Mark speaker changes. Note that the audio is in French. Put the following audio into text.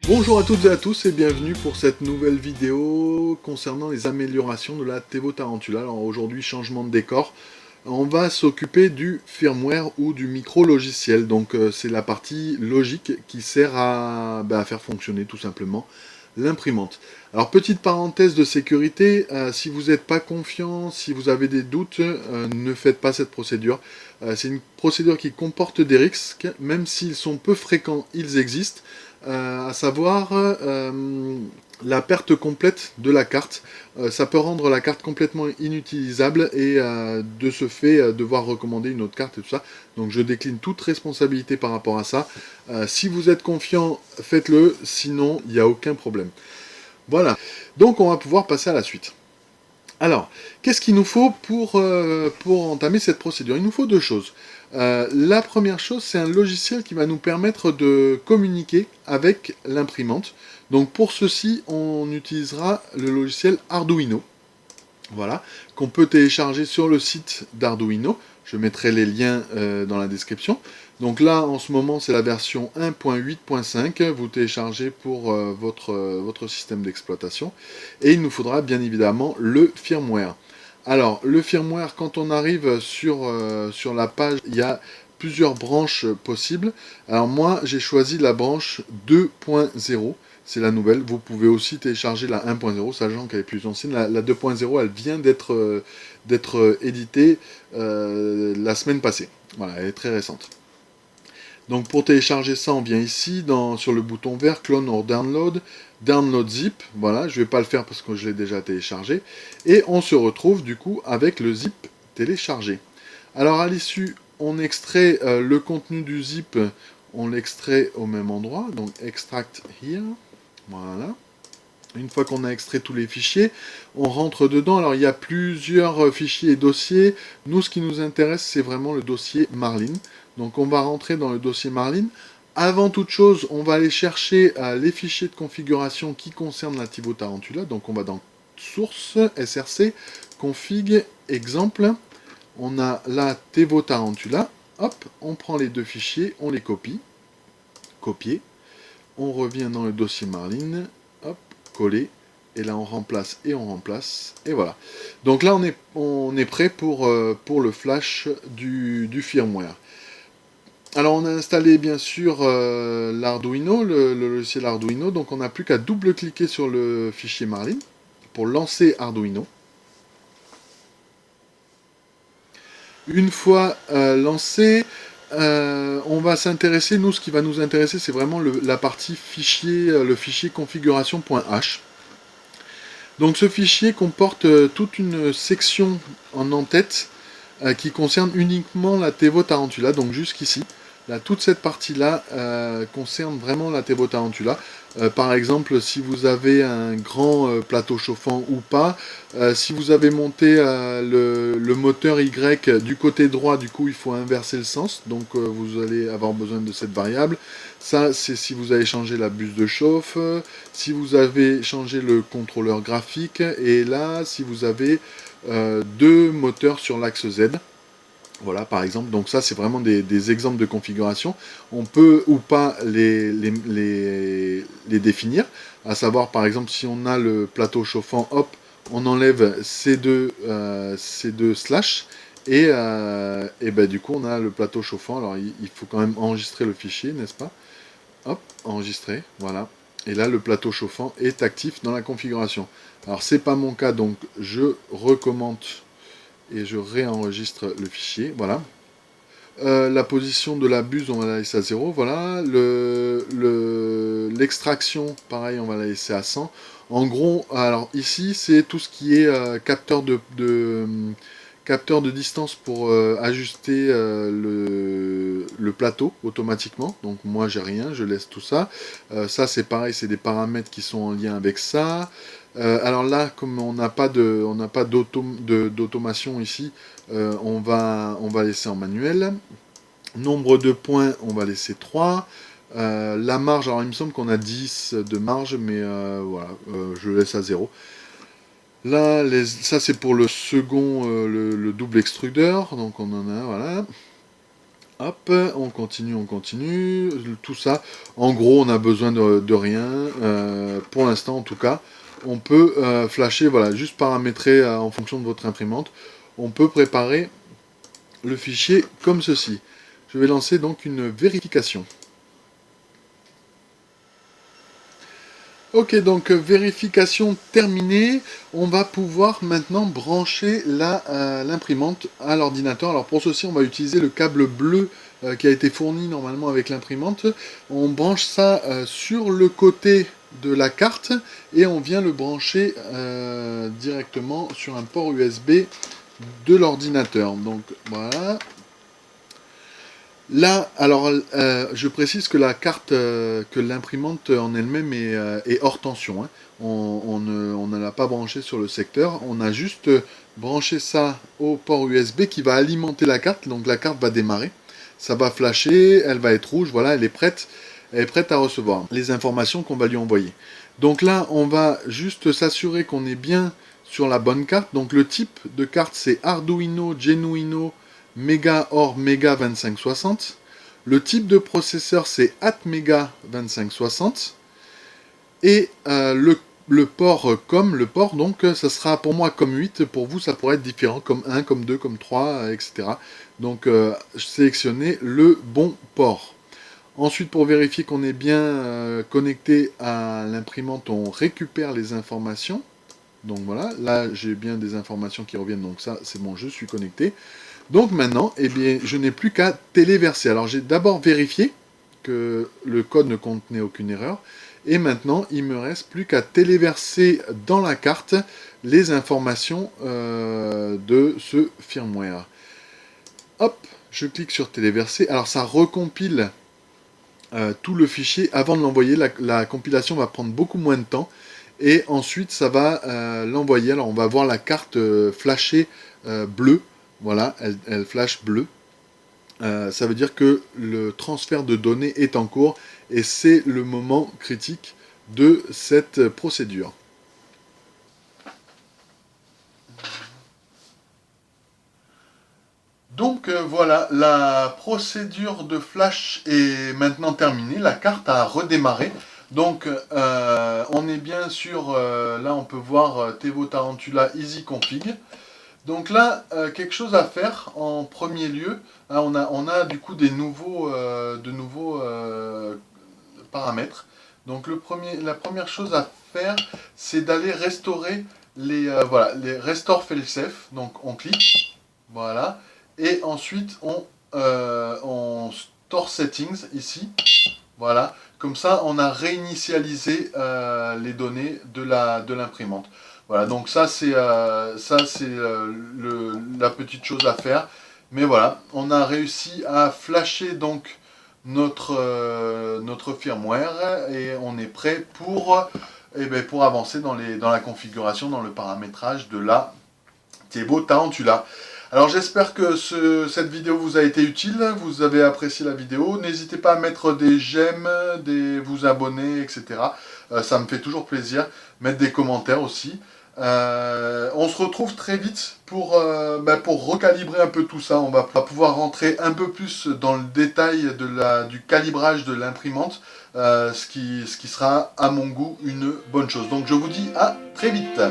Speaker 1: Bonjour à toutes et à tous et bienvenue pour cette nouvelle vidéo concernant les améliorations de la Tevo Tarantula. Alors aujourd'hui, changement de décor. On va s'occuper du firmware ou du micro-logiciel. Donc c'est la partie logique qui sert à faire fonctionner tout simplement l'imprimante. Alors petite parenthèse de sécurité, si vous n'êtes pas confiant, si vous avez des doutes, ne faites pas cette procédure. C'est une procédure qui comporte des risques, même s'ils sont peu fréquents, ils existent. À savoir la perte complète de la carte. Ça peut rendre la carte complètement inutilisable et de ce fait devoir recommander une autre carte et tout ça. Donc je décline toute responsabilité par rapport à ça. Si vous êtes confiant, faites-le, sinon il n'y a aucun problème. Voilà, donc on va pouvoir passer à la suite. Alors, qu'est-ce qu'il nous faut pour entamer cette procédure? Il nous faut deux choses. La première chose, c'est un logiciel qui va nous permettre de communiquer avec l'imprimante. Donc pour ceci, on utilisera le logiciel Arduino. Voilà, qu'on peut télécharger sur le site d'Arduino. Je mettrai les liens dans la description. Donc là, en ce moment, c'est la version 1.8.5. Vous téléchargez pour votre système d'exploitation. Et il nous faudra bien évidemment le firmware. Alors, le firmware, quand on arrive sur la page, il y a plusieurs branches possibles. Alors moi, j'ai choisi la branche 2.0. C'est la nouvelle. Vous pouvez aussi télécharger la 1.0, sachant qu'elle est plus ancienne. La 2.0, elle vient d'être éditée la semaine passée. Voilà, elle est très récente. Donc pour télécharger ça, on vient ici sur le bouton vert, Clone or Download, Download Zip. Voilà, je ne vais pas le faire parce que je l'ai déjà téléchargé. Et on se retrouve du coup avec le zip téléchargé. Alors à l'issue, on extrait le contenu du zip, on l'extrait au même endroit. Donc Extract Here. Voilà. Une fois qu'on a extrait tous les fichiers, on rentre dedans. Alors il y a plusieurs fichiers et dossiers. Nous, ce qui nous intéresse, c'est vraiment le dossier Marlin. Donc on va rentrer dans le dossier Marlin. Avant toute chose, on va aller chercher les fichiers de configuration qui concernent la Tevo Tarantula. Donc on va dans Source, SRC, Config, Exemple. On a la Tevo Tarantula. Hop, on prend les deux fichiers, on les copie. Copier. On revient dans le dossier Marlin. Hop, coller. Et là, on remplace et on remplace. Et voilà. Donc là, on est prêt pour le flash du firmware. Alors on a installé bien sûr l'Arduino, le logiciel Arduino, donc on n'a plus qu'à double-cliquer sur le fichier Marlin pour lancer Arduino. Une fois lancé, on va s'intéresser, nous ce qui va nous intéresser c'est vraiment la partie fichier, le fichier configuration.h. Donc ce fichier comporte toute une section en en-tête qui concerne uniquement la Tevo Tarantula, donc jusqu'ici. Là, toute cette partie-là concerne vraiment la Tevo Tarantula. Par exemple, si vous avez un grand plateau chauffant ou pas, si vous avez monté le moteur Y du côté droit, du coup il faut inverser le sens, donc vous allez avoir besoin de cette variable. Ça, c'est si vous avez changé la buse de chauffe, si vous avez changé le contrôleur graphique, et là, si vous avez deux moteurs sur l'axe Z. Voilà, par exemple. Donc ça, c'est vraiment des exemples de configuration. On peut ou pas les définir. À savoir, par exemple, si on a le plateau chauffant, hop, on enlève ces deux slash. Et ben, du coup, on a le plateau chauffant. Alors, il faut quand même enregistrer le fichier, n'est-ce pas? Hop, enregistrer, voilà. Et là, le plateau chauffant est actif dans la configuration. Alors, c'est pas mon cas, donc je recommente et je réenregistre le fichier, voilà. La position de la buse, on va la laisser à 0, voilà. L'extraction, pareil, on va la laisser à 100. En gros, alors ici, c'est tout ce qui est capteur de distance pour ajuster le plateau automatiquement. Donc moi, j'ai rien, je laisse tout ça. Ça, c'est pareil, c'est des paramètres qui sont en lien avec ça. Alors là, comme on n'a pas d'automation ici, on va laisser en manuel. Nombre de points, on va laisser 3. La marge, alors il me semble qu'on a 10 de marge, mais voilà, je laisse à 0. Là, ça c'est pour le second, le double extrudeur, donc on en a, voilà. Hop, on continue, tout ça. En gros, on a besoin de rien, pour l'instant en tout cas. On peut flasher, voilà, juste paramétrer en fonction de votre imprimante. On peut préparer le fichier comme ceci. Je vais lancer donc une vérification. Ok, donc vérification terminée. On va pouvoir maintenant brancher l'imprimante à l'ordinateur. Alors pour ceci, on va utiliser le câble bleu qui a été fourni normalement avec l'imprimante. On branche ça sur le côté de la carte et on vient le brancher directement sur un port USB de l'ordinateur. Donc voilà. Là, alors, je précise que la carte, que l'imprimante en elle-même est hors tension, hein. On ne l'a pas branché sur le secteur, on a juste branché ça au port USB qui va alimenter la carte, donc la carte va démarrer, ça va flasher, elle va être rouge, voilà, elle est prête à recevoir les informations qu'on va lui envoyer. Donc là, on va juste s'assurer qu'on est bien sur la bonne carte, donc le type de carte c'est Arduino Genuino Mega or Mega 2560. Le type de processeur c'est Atmega 2560. Et le port COM, le port donc ça sera pour moi COM 8, pour vous ça pourrait être différent, comme 1, comme 2, comme 3, etc. Donc sélectionnez le bon port. Ensuite, pour vérifier qu'on est bien connecté à l'imprimante, on récupère les informations. Donc voilà, là j'ai bien des informations qui reviennent, donc ça c'est bon, je suis connecté. Donc maintenant, eh bien, je n'ai plus qu'à téléverser. Alors j'ai d'abord vérifié que le code ne contenait aucune erreur. Et maintenant, il me reste plus qu'à téléverser dans la carte les informations de ce firmware. Hop, je clique sur téléverser. Alors ça recompile tout le fichier avant de l'envoyer. La compilation va prendre beaucoup moins de temps. Et ensuite, ça va l'envoyer. Alors on va voir la carte flashée bleue. Voilà, elle flash bleue. Ça veut dire que le transfert de données est en cours et c'est le moment critique de cette procédure. Donc voilà, la procédure de flash est maintenant terminée, la carte a redémarré. Donc on est bien sur, là on peut voir Tevo Tarantula Easy Config. Donc là, quelque chose à faire en premier lieu, hein, on a du coup de nouveaux paramètres. Donc la première chose à faire, c'est d'aller restaurer voilà, les Restore Failsafe. Donc on clique, voilà, et ensuite on Store Settings ici, voilà. Comme ça, on a réinitialisé les données de l'imprimante. Voilà, donc ça c'est la petite chose à faire. Mais voilà, on a réussi à flasher donc notre firmware et on est prêt pour avancer dans la configuration, dans le paramétrage de la Tevo Tarantula. Alors j'espère que cette vidéo vous a été utile, vous avez apprécié la vidéo. N'hésitez pas à mettre des j'aime, vous abonner, etc. Ça me fait toujours plaisir. Mettre des commentaires aussi. On se retrouve très vite pour recalibrer un peu tout ça. On va pouvoir rentrer un peu plus dans le détail du calibrage de l'imprimante, ce qui sera à mon goût une bonne chose. Donc je vous dis à très vite.